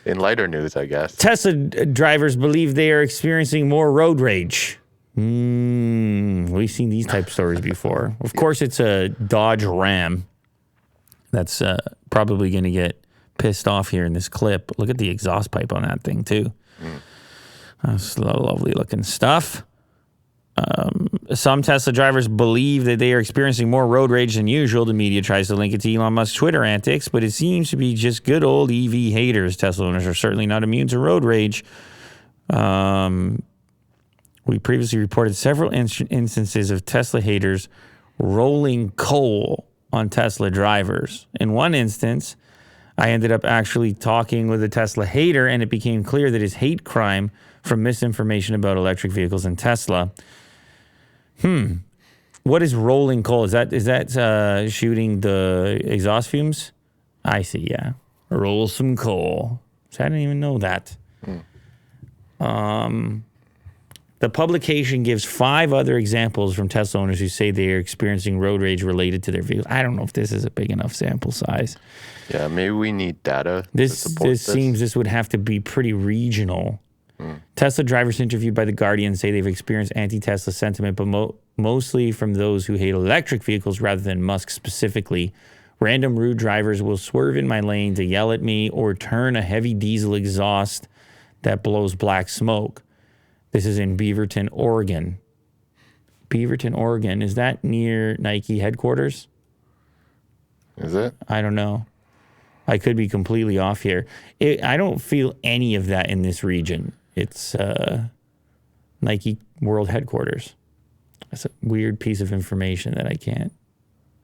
In lighter news, I guess. Tesla drivers believe they are experiencing more road rage. We've seen these type of stories before. Of course, it's a Dodge Ram that's probably going to get pissed off here in this clip. Look at the exhaust pipe on that thing, too. That's lovely looking stuff. Some Tesla drivers believe that they are experiencing more road rage than usual. The media tries to link it to Elon Musk's Twitter antics, but it seems to be just good old EV haters. Tesla owners are certainly not immune to road rage. We previously reported several instances of Tesla haters rolling coal on Tesla drivers. In one instance, I ended up actually talking with a Tesla hater, and it became clear that his hate crime from misinformation about electric vehicles and Tesla. What is rolling coal? Is that shooting the exhaust fumes? I see, yeah. Roll some coal. So I didn't even know that. The publication gives 5 other examples from Tesla owners who say they are experiencing road rage related to their vehicles. I don't know if this is a big enough sample size. Yeah, maybe we need data. This seems this would have to be pretty regional. Tesla drivers interviewed by The Guardian say they've experienced anti-Tesla sentiment, but mostly from those who hate electric vehicles rather than Musk specifically. Random rude drivers will swerve in my lane to yell at me or turn a heavy diesel exhaust that blows black smoke. This is in Beaverton, Oregon. Beaverton, Oregon. Is that near Nike headquarters? Is it? I don't know. I could be completely off here. I don't feel any of that in this region. It's Nike World Headquarters. That's a weird piece of information that I can't.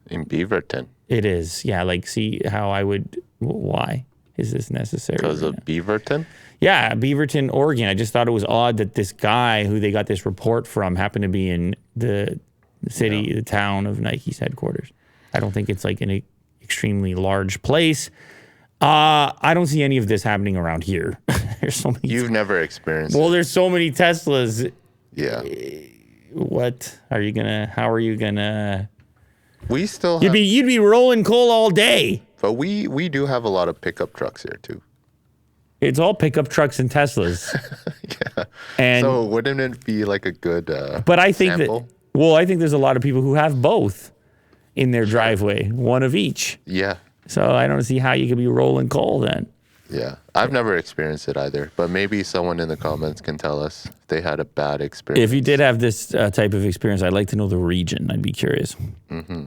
In Beaverton? It is. Yeah, like, see how I would... Why is this necessary? Because of Beaverton? Yeah, Beaverton, Oregon. I just thought it was odd that this guy who they got this report from happened to be in the city, the town of Nike's headquarters. I don't think it's like an extremely large place. I don't see any of this happening around here. There's so many. You've never experienced it. Well, there's so many Teslas. Yeah. What are you gonna? How are you gonna? We still. You'd be rolling coal all day. But we do have a lot of pickup trucks here too. It's all pickup trucks and Teslas. Yeah. And so wouldn't it be like a good but I think sample? I think there's a lot of people who have both in their driveway, one of each. Yeah. So I don't see how you could be rolling coal then. Yeah. I've never experienced it either, but maybe someone in the comments can tell us if they had a bad experience. If you did have this type of experience, I'd like to know the region. I'd be curious. Mm-hmm.